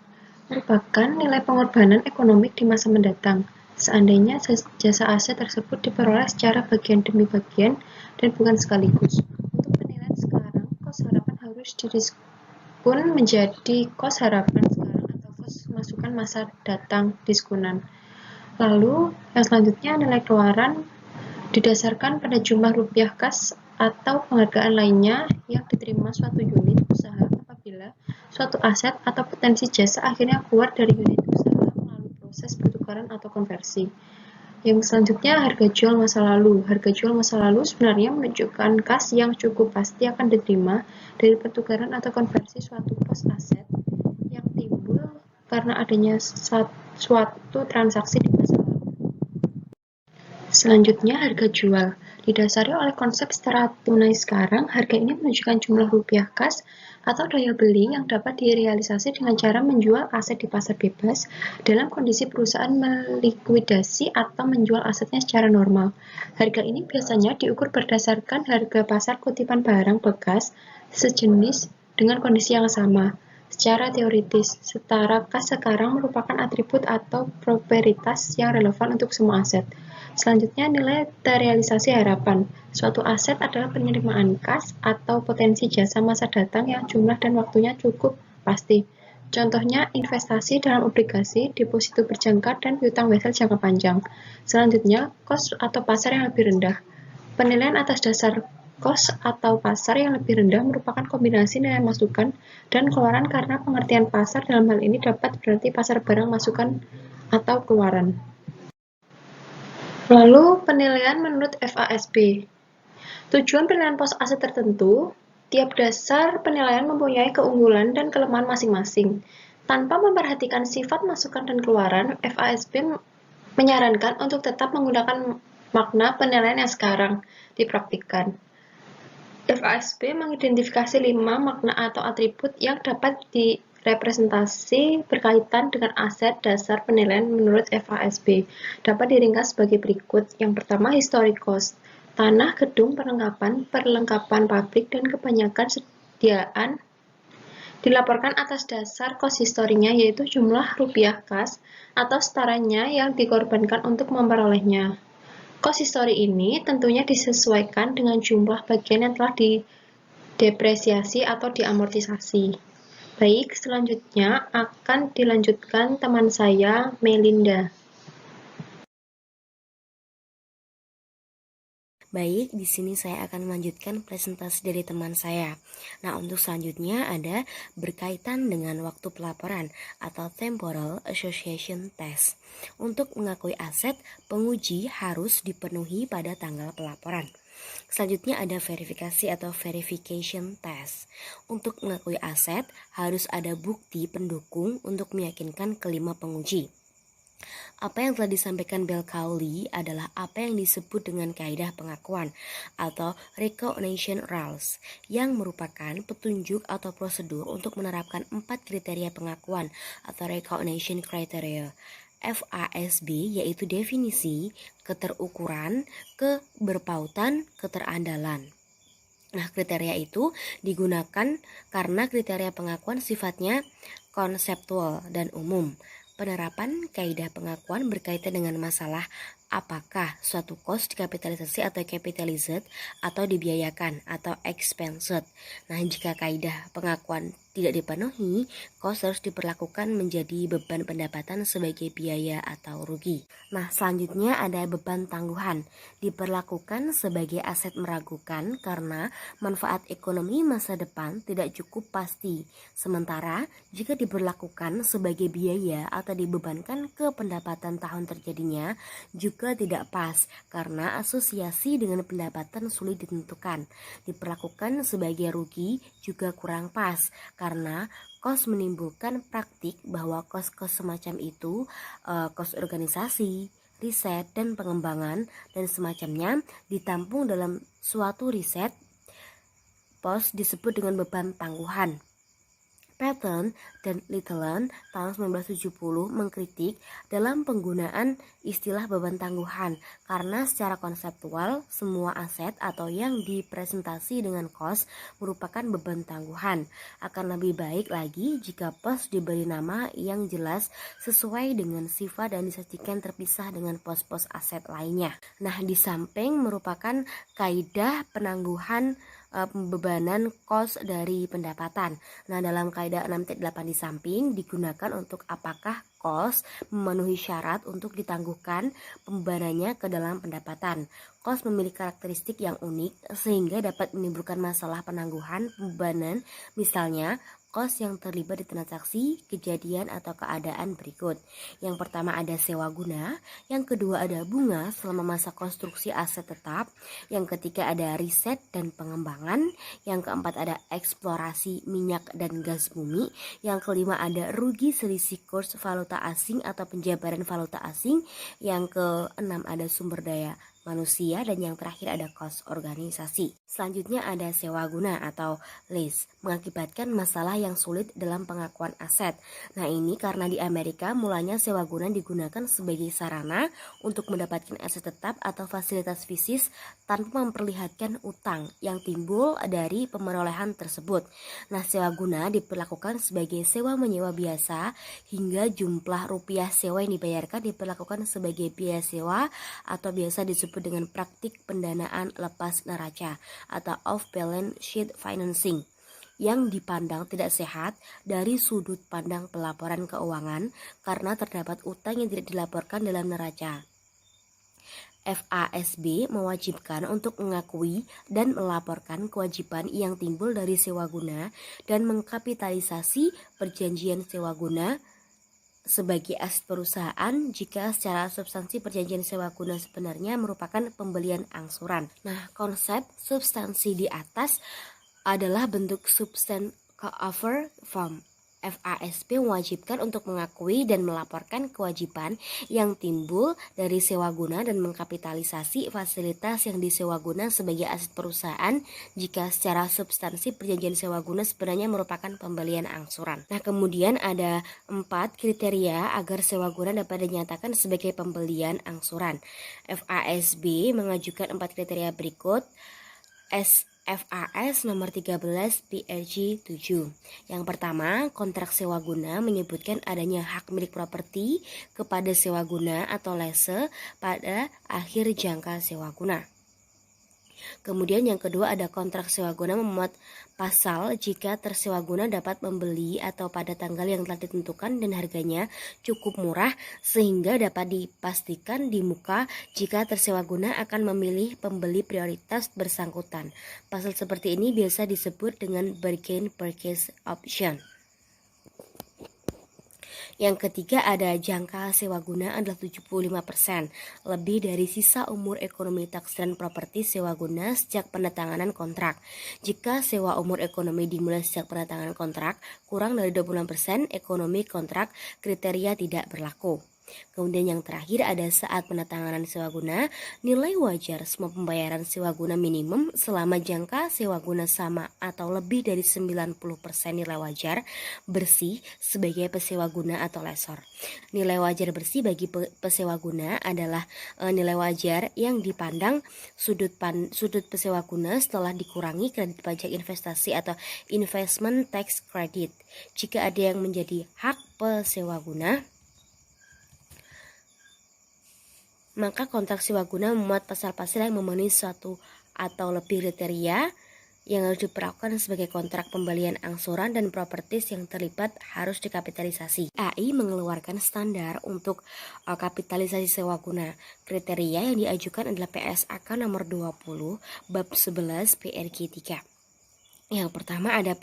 merupakan nilai pengorbanan ekonomi di masa mendatang, seandainya jasa aset tersebut diperoleh secara bagian demi bagian dan bukan sekaligus. Untuk penilaian sekarang, kos harapan harus didiskon menjadi kos harapan sekarang atau kos masukan masa datang diskonan. Lalu, yang selanjutnya nilai keluaran didasarkan pada jumlah rupiah kas atau penghargaan lainnya yang diterima suatu unit usaha apabila suatu aset atau potensi jasa akhirnya keluar dari unit usaha melalui proses pertukaran atau konversi. Yang selanjutnya, harga jual masa lalu. Harga jual masa lalu sebenarnya menunjukkan kas yang cukup pasti akan diterima dari pertukaran atau konversi suatu pos aset yang timbul karena adanya suatu transaksi di masa lalu. Selanjutnya, harga jual. Didasari oleh konsep setara tunai sekarang, harga ini menunjukkan jumlah rupiah kas atau daya beli yang dapat direalisasi dengan cara menjual aset di pasar bebas dalam kondisi perusahaan melikuidasi atau menjual asetnya secara normal. Harga ini biasanya diukur berdasarkan harga pasar kutipan barang bekas sejenis dengan kondisi yang sama. Secara teoritis, setara kas sekarang merupakan atribut atau proprietas yang relevan untuk semua aset. Selanjutnya, nilai terrealisasi harapan. Suatu aset adalah penerimaan kas atau potensi jasa masa datang yang jumlah dan waktunya cukup pasti. Contohnya, investasi dalam obligasi, deposito berjangka, dan piutang wesel jangka panjang. Selanjutnya, kos atau pasar yang lebih rendah. Penilaian atas dasar kos atau pasar yang lebih rendah merupakan kombinasi nilai masukan dan keluaran karena pengertian pasar dalam hal ini dapat berarti pasar barang masukan atau keluaran. Lalu, penilaian menurut FASB. Tujuan penilaian pos aset tertentu, tiap dasar penilaian mempunyai keunggulan dan kelemahan masing-masing. Tanpa memperhatikan sifat masukan dan keluaran, FASB menyarankan untuk tetap menggunakan makna penilaian yang sekarang dipraktikkan. FASB mengidentifikasi 5 makna atau atribut yang dapat direpresentasi berkaitan dengan aset dasar penilaian menurut FASB. Dapat diringkas sebagai berikut. Yang pertama, historic cost. Tanah, gedung, perlengkapan pabrik, dan kebanyakan sediaan dilaporkan atas dasar kos historinya, yaitu jumlah rupiah kas atau setaranya yang dikorbankan untuk memperolehnya. Kos histori ini tentunya disesuaikan dengan jumlah bagian yang telah didepresiasi atau diamortisasi. Baik, selanjutnya akan dilanjutkan teman saya, Melinda. Baik, di sini saya akan melanjutkan presentasi dari teman saya. Nah, untuk selanjutnya ada berkaitan dengan waktu pelaporan atau Temporal Association Test. Untuk mengakui aset, penguji harus dipenuhi pada tanggal pelaporan. Selanjutnya ada verifikasi atau verification test. Untuk mengakui aset, harus ada bukti pendukung untuk meyakinkan kelima penguji. Apa yang telah disampaikan Bell-Cawley adalah apa yang disebut dengan kaidah pengakuan atau recognition rules, yang merupakan petunjuk atau prosedur untuk menerapkan 4 kriteria pengakuan atau recognition criteria. FASB yaitu definisi, keterukuran, keberpautan, keterandalan. Nah, kriteria itu digunakan karena kriteria pengakuan sifatnya konseptual dan umum. Penerapan kaidah pengakuan berkaitan dengan masalah apakah suatu cost dikapitalisasi atau capitalized atau dibiayakan atau expensed. Nah, jika kaidah pengakuan tidak dipenuhi, cost harus diperlakukan menjadi beban pendapatan sebagai biaya atau rugi. Nah, selanjutnya ada beban tangguhan. Diperlakukan sebagai aset meragukan karena manfaat ekonomi masa depan tidak cukup pasti. Sementara, jika diberlakukan sebagai biaya atau dibebankan ke pendapatan tahun terjadinya, juga tidak pas karena asosiasi dengan pendapatan sulit ditentukan. Diperlakukan sebagai rugi juga kurang pas karena kos menimbulkan praktik bahwa kos-kos semacam itu, kos organisasi, riset dan pengembangan dan semacamnya ditampung dalam suatu riset pos disebut dengan beban tangguhan. Patton dan Littleton tahun 1970 mengkritik dalam penggunaan istilah beban tangguhan karena secara konseptual semua aset atau yang dipresentasi dengan cost merupakan beban tangguhan. Akan lebih baik lagi jika pos diberi nama yang jelas sesuai dengan sifat dan disajikan terpisah dengan pos-pos aset lainnya. Nah, di samping merupakan kaidah penangguhan pembebanan kos dari pendapatan. Nah, dalam kaidah 6.8 di samping digunakan untuk apakah kos memenuhi syarat untuk ditangguhkan pembebanannya ke dalam pendapatan. Kos memiliki karakteristik yang unik sehingga dapat menimbulkan masalah penangguhan pembebanan, misalnya kos yang terlibat di transaksi, kejadian, atau keadaan berikut. Yang pertama ada sewa guna, yang kedua ada bunga selama masa konstruksi aset tetap, yang ketiga ada riset dan pengembangan, yang keempat ada eksplorasi minyak dan gas bumi, yang kelima ada rugi selisih kurs valuta asing atau penjabaran valuta asing, yang keenam ada sumber daya manusia, dan yang terakhir ada kos organisasi. Selanjutnya ada sewa guna atau lease, mengakibatkan masalah yang sulit dalam pengakuan aset. Nah, ini karena di Amerika mulanya sewa guna digunakan sebagai sarana untuk mendapatkan aset tetap atau fasilitas fisik tanpa memperlihatkan utang yang timbul dari pemerolehan tersebut. Nah, sewa guna diperlakukan sebagai sewa menyewa biasa hingga jumlah rupiah sewa yang dibayarkan diperlakukan sebagai biaya sewa atau biasa disebut dengan praktik pendanaan lepas neraca atau off-balance sheet financing yang dipandang tidak sehat dari sudut pandang pelaporan keuangan karena terdapat utang yang tidak dilaporkan dalam neraca. FASB mewajibkan untuk mengakui dan melaporkan kewajiban yang timbul dari sewa guna dan mengkapitalisasi perjanjian sewa guna sebagai aset perusahaan jika secara substansi perjanjian sewa guna sebenarnya merupakan pembelian angsuran. Nah, konsep substansi di atas adalah bentuk substan offer form. FASB mewajibkan untuk mengakui dan melaporkan kewajiban yang timbul dari sewa guna dan mengkapitalisasi fasilitas yang disewa guna sebagai aset perusahaan jika secara substansi perjanjian sewa guna sebenarnya merupakan pembelian angsuran. Nah, kemudian ada 4 kriteria agar sewa guna dapat dinyatakan sebagai pembelian angsuran. FASB mengajukan 4 kriteria berikut. FAS nomor 13 PRG 7. Yang pertama, kontrak sewa guna menyebutkan adanya hak milik properti kepada sewa guna atau lese pada akhir jangka sewa guna. Kemudian yang kedua ada kontrak sewa guna memuat pasal jika tersewa guna dapat membeli atau pada tanggal yang telah ditentukan dan harganya cukup murah sehingga dapat dipastikan di muka jika tersewa guna akan memilih pembeli prioritas bersangkutan. Pasal seperti ini biasa disebut dengan bargain purchase option. Yang ketiga ada jangka sewa guna adalah 75%, lebih dari sisa umur ekonomi taksiran properti sewa guna sejak penandatanganan kontrak. Jika sewa umur ekonomi dimulai sejak penandatanganan kontrak, kurang dari 26% ekonomi kontrak kriteria tidak berlaku. Kemudian yang terakhir ada saat penandatanganan sewa guna, nilai wajar semua pembayaran sewa guna minimum selama jangka sewa guna sama atau lebih dari 90% nilai wajar bersih sebagai pesewa guna atau lesor. Nilai wajar bersih bagi pesewa guna adalah nilai wajar yang dipandang sudut pesewa guna setelah dikurangi kredit pajak investasi atau investment tax credit. Jika ada yang menjadi hak pesewa guna, maka kontrak sewa guna memuat pasal-pasal yang memenuhi suatu atau lebih kriteria yang harus diperlakukan sebagai kontrak pembelian angsuran dan propertis yang terlibat harus dikapitalisasi. AI mengeluarkan standar untuk kapitalisasi sewa guna. Kriteria yang diajukan adalah PSAK nomor 20 bab 11 PRG 3. Yang pertama ada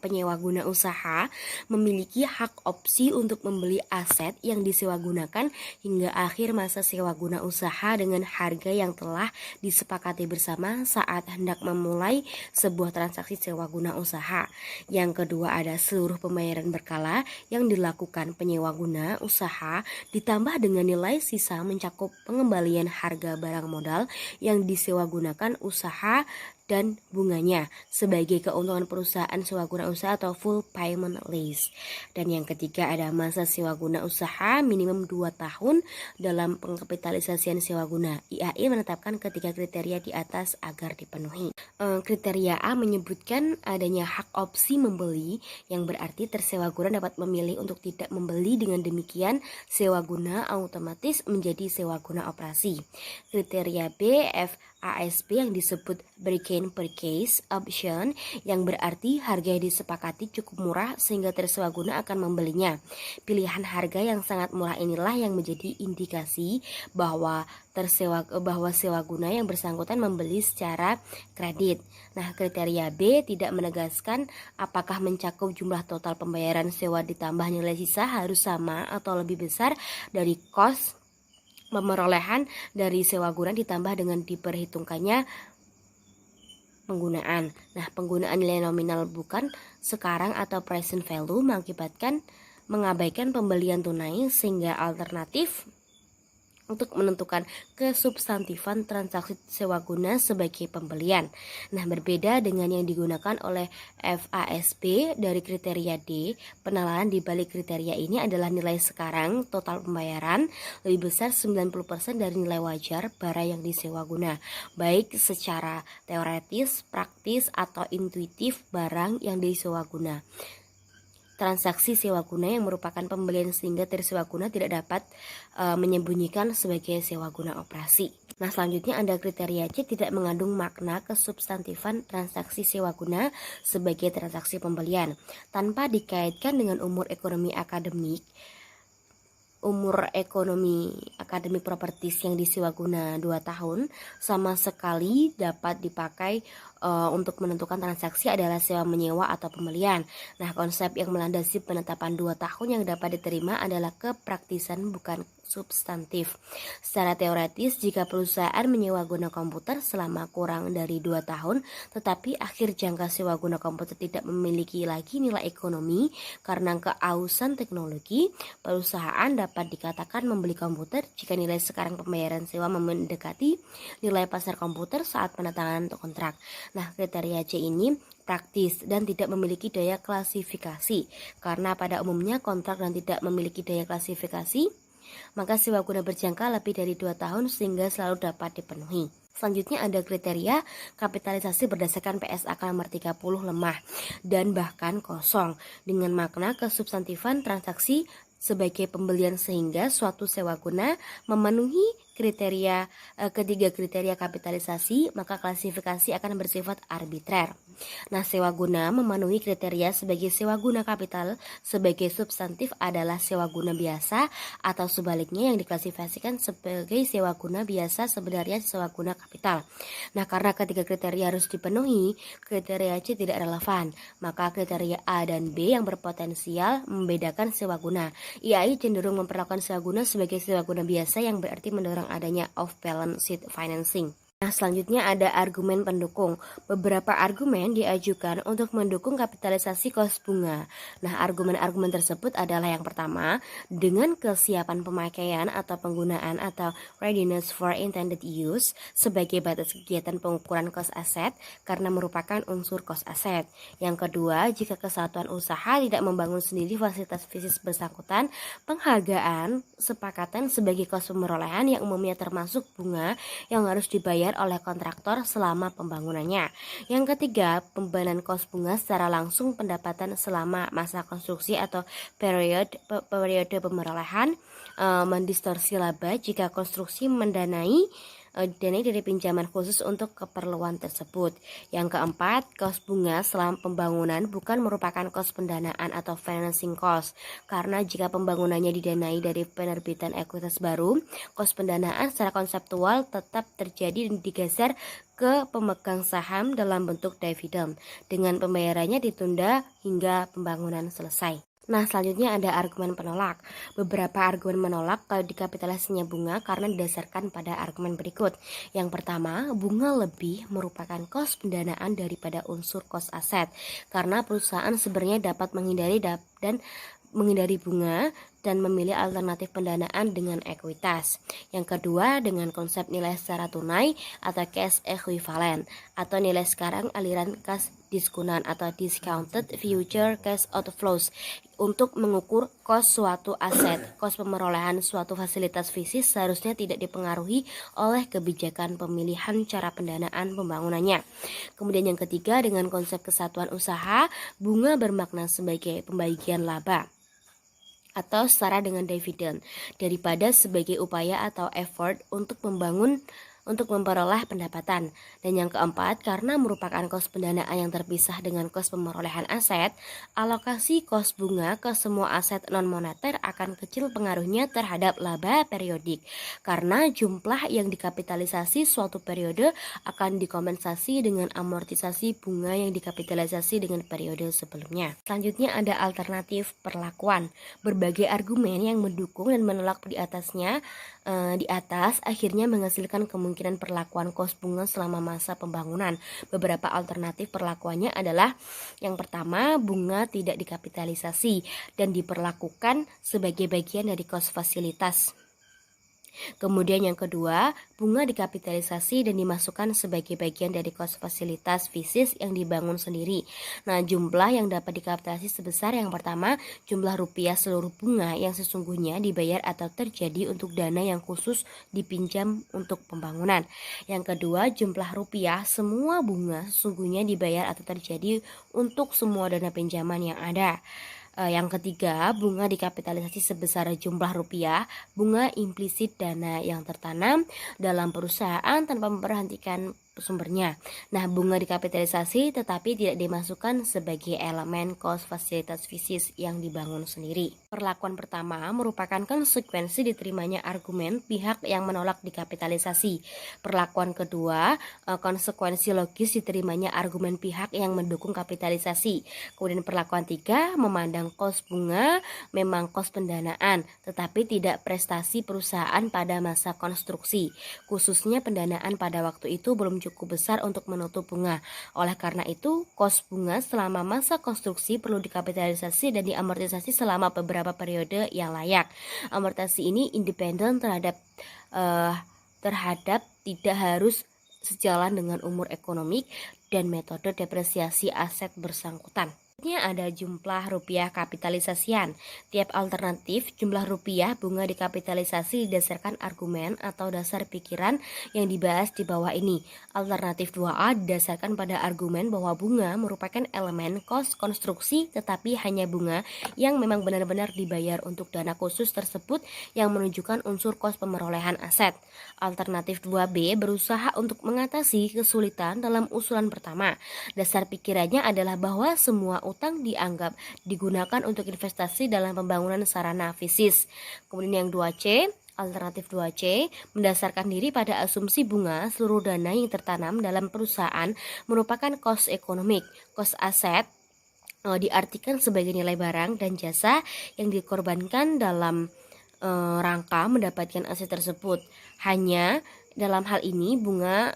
penyewa guna usaha memiliki hak opsi untuk membeli aset yang disewa gunakan hingga akhir masa sewa guna usaha dengan harga yang telah disepakati bersama saat hendak memulai sebuah transaksi sewa guna usaha. Yang kedua ada seluruh pembayaran berkala yang dilakukan penyewa guna usaha ditambah dengan nilai sisa mencakup pengembalian harga barang modal yang disewa gunakan usaha dan bunganya sebagai keuntungan perusahaan sewa guna usaha atau full payment lease. Dan yang ketiga ada masa sewa guna usaha minimum 2 tahun dalam pengkapitalisasian sewa guna. IAI menetapkan ketiga kriteria di atas agar dipenuhi. Kriteria A menyebutkan adanya hak opsi membeli yang berarti tersewa guna dapat memilih untuk tidak membeli, dengan demikian sewa guna otomatis menjadi sewa guna operasi. Kriteria B FASB yang disebut bargain purchase option yang berarti harga yang disepakati cukup murah sehingga tersewa guna akan membelinya. Pilihan harga yang sangat murah inilah yang menjadi indikasi bahwa sewa guna yang bersangkutan membeli secara kredit. Nah, kriteria B tidak menegaskan apakah mencakup jumlah total pembayaran sewa ditambah nilai sisa harus sama atau lebih besar dari kos pemerolehan dari sewa guna ditambah dengan diperhitungkannya penggunaan. Nah, penggunaan nilai nominal bukan sekarang atau present value mengakibatkan mengabaikan pembelian tunai sehingga alternatif untuk menentukan kesubstantifan transaksi sewa guna sebagai pembelian. Nah, berbeda dengan yang digunakan oleh FASB dari kriteria D, penalaran di balik kriteria ini adalah nilai sekarang total pembayaran lebih besar 90% dari nilai wajar barang yang disewa guna, baik secara teoretis, praktis, atau intuitif barang yang disewa guna. Transaksi sewa guna yang merupakan pembelian sehingga tersewa guna tidak dapat menyembunyikan sebagai sewa guna operasi. Nah, selanjutnya ada kriteria C tidak mengandung makna kesubstantifan transaksi sewa guna sebagai transaksi pembelian tanpa dikaitkan dengan umur ekonomi akademik propertis yang disewa guna 2 tahun sama sekali dapat dipakai untuk menentukan transaksi adalah sewa menyewa atau pembelian. Nah, konsep yang melandasi penetapan 2 tahun yang dapat diterima adalah kepraktisan bukan substantif. Secara teoretis, jika perusahaan menyewa guna komputer selama kurang dari 2 tahun, tetapi akhir jangka sewa guna komputer tidak memiliki lagi nilai ekonomi karena keausan teknologi, perusahaan dapat dikatakan membeli komputer jika nilai sekarang pembayaran sewa mendekati nilai pasar komputer saat penandatanganan kontrak. Nah, kriteria C ini praktis dan tidak memiliki daya klasifikasi, karena pada umumnya kontrak dan tidak memiliki daya klasifikasi, maka sewa guna berjangka lebih dari 2 tahun sehingga selalu dapat dipenuhi. Selanjutnya ada kriteria kapitalisasi berdasarkan PSAK nomor 30 lemah dan bahkan kosong dengan makna kesubstantifan transaksi sebagai pembelian sehingga suatu sewa guna memenuhi ketiga kriteria kapitalisasi, maka klasifikasi akan bersifat arbitrer. Nah, sewa guna memenuhi kriteria sebagai sewa guna kapital sebagai substantif adalah sewa guna biasa atau sebaliknya yang diklasifikasikan sebagai sewa guna biasa sebenarnya sewa guna kapital. Nah, karena ketiga kriteria harus dipenuhi, kriteria C tidak relevan, maka kriteria A dan B yang berpotensial membedakan sewa guna. IAI cenderung memperlakukan sewa guna sebagai sewa guna biasa yang berarti mendorong adanya off-balance sheet financing. Nah, selanjutnya ada argumen pendukung. Beberapa argumen diajukan untuk mendukung kapitalisasi kos bunga. Nah, argumen-argumen tersebut adalah yang pertama, dengan kesiapan pemakaian atau penggunaan atau readiness for intended use sebagai batas kegiatan pengukuran kos aset karena merupakan unsur kos aset. Yang kedua, jika kesatuan usaha tidak membangun sendiri fasilitas fisik bersangkutan, penghargaan sepakatan sebagai kos pemerolehan yang umumnya termasuk bunga yang harus dibayar dibayar oleh kontraktor selama pembangunannya. Yang ketiga, pembayaran kos bunga secara langsung pendapatan selama masa konstruksi atau periode pemerolehan, mendistorsi laba jika konstruksi mendanai dari pinjaman khusus untuk keperluan tersebut. Yang keempat, kos bunga selama pembangunan bukan merupakan kos pendanaan atau financing cost, karena jika pembangunannya didanai dari penerbitan ekuitas baru, kos pendanaan secara konseptual tetap terjadi dan digeser ke pemegang saham dalam bentuk dividen, dengan pembayarannya ditunda hingga pembangunan selesai. Nah, selanjutnya ada argumen penolak. Beberapa argumen menolak kalau dikapitalisasinya bunga karena didasarkan pada argumen berikut. Yang pertama, bunga lebih merupakan kos pendanaan daripada unsur kos aset, karena perusahaan sebenarnya dapat menghindari bunga dan memilih alternatif pendanaan dengan ekuitas. Yang kedua, dengan konsep nilai secara tunai atau cash equivalent, atau nilai sekarang aliran kas diskonan atau discounted future cash outflows, untuk mengukur kos suatu aset. Kos pemerolehan suatu fasilitas fisik seharusnya tidak dipengaruhi oleh kebijakan pemilihan cara pendanaan pembangunannya. Kemudian yang ketiga, dengan konsep kesatuan usaha, bunga bermakna sebagai pembagian laba atau setara dengan dividen, daripada sebagai upaya atau effort untuk memperoleh pendapatan. Dan yang keempat, karena merupakan kos pendanaan yang terpisah dengan kos pemerolehan aset, alokasi kos bunga ke semua aset non-moneter akan kecil pengaruhnya terhadap laba periodik, karena jumlah yang dikapitalisasi suatu periode akan dikompensasi dengan amortisasi bunga yang dikapitalisasi dengan periode sebelumnya. Selanjutnya ada alternatif perlakuan. Berbagai argumen yang mendukung dan menolak di atas akhirnya menghasilkan kemungkinan perlakuan kos bunga selama masa pembangunan. Beberapa alternatif perlakuannya adalah: yang pertama, bunga tidak dikapitalisasi dan diperlakukan sebagai bagian dari kos fasilitas. Kemudian yang kedua, bunga dikapitalisasi dan dimasukkan sebagai bagian dari kos fasilitas fisik yang dibangun sendiri. Nah, jumlah yang dapat dikapitalisasi sebesar: yang pertama, jumlah rupiah seluruh bunga yang sesungguhnya dibayar atau terjadi untuk dana yang khusus dipinjam untuk pembangunan. Yang kedua, jumlah rupiah semua bunga sesungguhnya dibayar atau terjadi untuk semua dana pinjaman yang ada. Yang ketiga, bunga dikapitalisasi sebesar jumlah rupiah, bunga implisit dana yang tertanam dalam perusahaan tanpa memperhatikan sumbernya. Nah, bunga dikapitalisasi tetapi tidak dimasukkan sebagai elemen kos fasilitas fisik yang dibangun sendiri. Perlakuan pertama merupakan konsekuensi diterimanya argumen pihak yang menolak dikapitalisasi. Perlakuan kedua, konsekuensi logis diterimanya argumen pihak yang mendukung kapitalisasi. Kemudian perlakuan tiga, memandang kos bunga memang kos pendanaan tetapi tidak prestasi perusahaan pada masa konstruksi. Khususnya pendanaan pada waktu itu belum cukup besar untuk menutup bunga. Oleh karena itu, kos bunga selama masa konstruksi perlu dikapitalisasi dan diamortisasi selama beberapa periode yang layak. Amortisasi ini independen terhadap tidak harus sejalan dengan umur ekonomik dan metode depresiasi aset bersangkutan. Ada jumlah rupiah kapitalisasian. Tiap alternatif jumlah rupiah bunga dikapitalisasi didasarkan argumen atau dasar pikiran yang dibahas di bawah ini. Alternatif 2A didasarkan pada argumen bahwa bunga merupakan elemen kos konstruksi tetapi hanya bunga yang memang benar-benar dibayar untuk dana khusus tersebut yang menunjukkan unsur kos pemerolehan aset. Alternatif 2B berusaha untuk mengatasi kesulitan dalam usulan pertama. Dasar pikirannya adalah bahwa semua utang dianggap digunakan untuk investasi dalam pembangunan sarana fisik. Kemudian yang 2C, alternatif 2C mendasarkan diri pada asumsi bunga seluruh dana yang tertanam dalam perusahaan merupakan kos ekonomik. Kos aset diartikan sebagai nilai barang dan jasa yang dikorbankan dalam rangka mendapatkan aset tersebut. Hanya dalam hal ini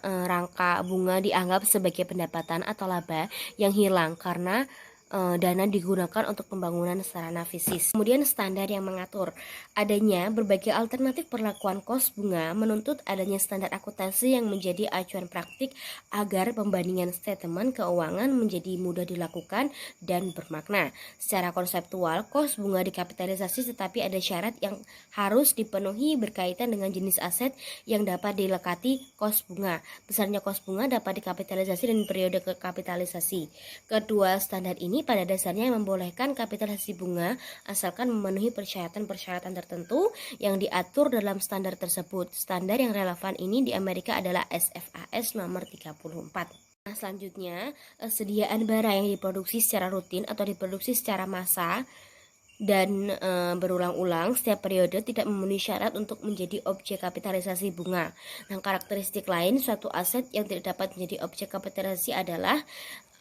rangka bunga dianggap sebagai pendapatan atau laba yang hilang karena dana digunakan untuk pembangunan sarana fisik. Kemudian standar yang mengatur adanya berbagai alternatif perlakuan kos bunga menuntut adanya standar akuntansi yang menjadi acuan praktik agar pembandingan statement keuangan menjadi mudah dilakukan dan bermakna. Secara konseptual, kos bunga dikapitalisasi tetapi ada syarat yang harus dipenuhi berkaitan dengan jenis aset yang dapat dilekati kos bunga. Besarnya kos bunga dapat dikapitalisasi dan periode kekapitalisasi. Kedua standar ini pada dasarnya membolehkan kapitalisasi bunga asalkan memenuhi persyaratan-persyaratan tertentu yang diatur dalam standar tersebut. Standar yang relevan ini di Amerika adalah SFAS nomor 34. Nah, selanjutnya, sediaan barang yang diproduksi secara rutin atau diproduksi secara massal dan berulang-ulang setiap periode tidak memenuhi syarat untuk menjadi objek kapitalisasi bunga. Nah, karakteristik lain suatu aset yang tidak dapat menjadi objek kapitalisasi adalah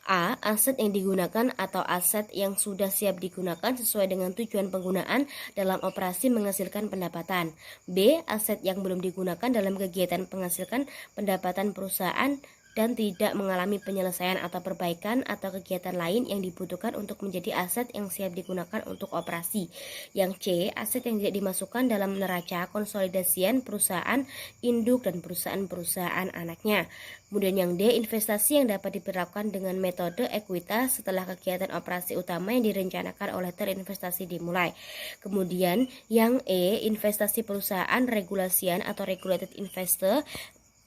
A. Aset yang digunakan atau aset yang sudah siap digunakan sesuai dengan tujuan penggunaan dalam operasi menghasilkan pendapatan. B. Aset yang belum digunakan dalam kegiatan menghasilkan pendapatan perusahaan dan tidak mengalami penyelesaian atau perbaikan atau kegiatan lain yang dibutuhkan untuk menjadi aset yang siap digunakan untuk operasi. Yang C. Aset yang tidak dimasukkan dalam neraca konsolidasian perusahaan induk dan perusahaan-perusahaan anaknya. Kemudian yang D. Investasi yang dapat diperlakukan dengan metode ekuitas setelah kegiatan operasi utama yang direncanakan oleh terinvestasi dimulai. Kemudian yang E. Investasi perusahaan regulasian atau regulated investor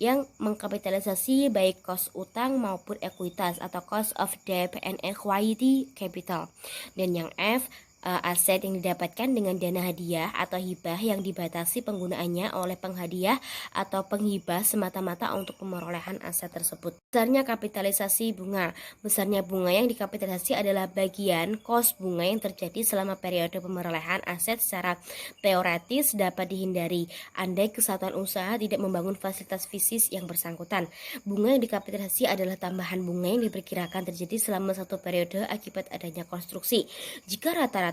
yang mengkapitalisasi baik cost utang maupun ekuitas atau cost of debt and equity capital. Dan yang F, aset yang didapatkan dengan dana hadiah atau hibah yang dibatasi penggunaannya oleh penghadiah atau penghibah semata-mata untuk pemerolehan aset tersebut. Besarnya kapitalisasi bunga. Besarnya bunga yang dikapitalisasi adalah bagian kos bunga yang terjadi selama periode pemerolehan aset secara teoretis dapat dihindari andai kesatuan usaha tidak membangun fasilitas fisik yang bersangkutan. Bunga yang dikapitalisasi adalah tambahan bunga yang diperkirakan terjadi selama satu periode akibat adanya konstruksi. Jika rata-rata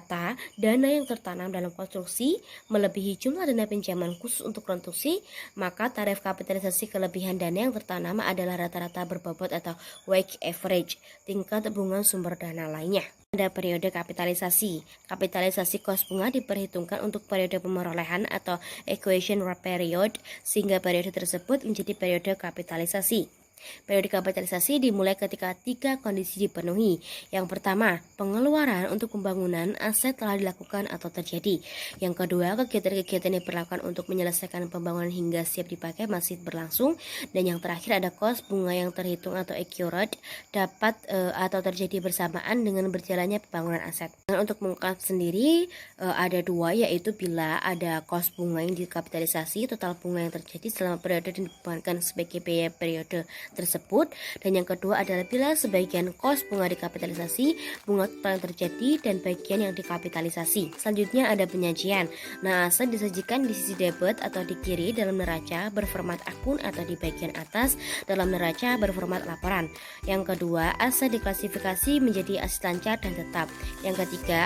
dana yang tertanam dalam konstruksi melebihi jumlah dana pinjaman khusus untuk konstruksi, maka tarif kapitalisasi kelebihan dana yang tertanam adalah rata-rata berbobot atau weighted average tingkat bunga sumber dana lainnya. Pada periode kapitalisasi, kapitalisasi kos bunga diperhitungkan untuk periode pemerolehan atau equation period sehingga periode tersebut menjadi periode kapitalisasi. Periode kapitalisasi dimulai ketika 3 kondisi dipenuhi. Yang pertama, pengeluaran untuk pembangunan aset telah dilakukan atau terjadi. Yang kedua, kegiatan-kegiatan yang diperlakukan untuk menyelesaikan pembangunan hingga siap dipakai masih berlangsung. Dan yang terakhir ada kos bunga yang terhitung atau accurate dapat atau terjadi bersamaan dengan berjalannya pembangunan aset. Dan untuk mengungkap sendiri ada 2, yaitu bila ada kos bunga yang dikapitalisasi, total bunga yang terjadi selama periode dan dibebankan sebagai biaya periode tersebut, dan yang kedua adalah bila sebagian kos bunga dikapitalisasi, bunga total yang terjadi dan bagian yang dikapitalisasi. Selanjutnya ada penyajian. Nah, aset disajikan di sisi debit atau di kiri dalam neraca berformat akun atau di bagian atas dalam neraca berformat laporan. Yang kedua, aset diklasifikasi menjadi aset lancar dan tetap. Yang ketiga,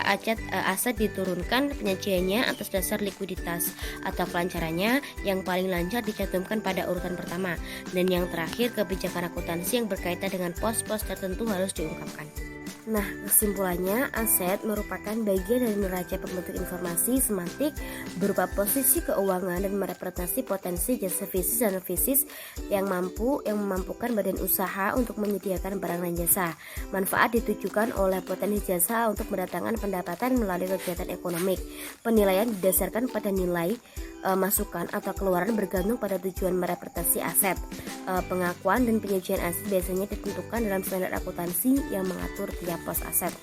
aset diturunkan penyajiannya atas dasar likuiditas atau kelancarannya yang paling lancar dicantumkan pada urutan pertama. Dan yang terakhir, kebijakan akuntansi yang berkaitan dengan pos-pos tertentu harus diungkapkan. Nah, kesimpulannya, aset merupakan bagian dari neraca pembentuk informasi semantik berupa posisi keuangan dan merepresentasi potensi jasa fisik dan fisik yang memampukan badan usaha untuk menyediakan barang dan jasa. Manfaat ditujukan oleh potensi jasa untuk mendatangkan pendapatan melalui kegiatan ekonomi. Penilaian didasarkan pada nilai masukan atau keluaran bergantung pada tujuan merepresentasi aset. Pengakuan dan penyajian aset biasanya ditentukan dalam standar akuntansi yang mengatur tiap pos aset.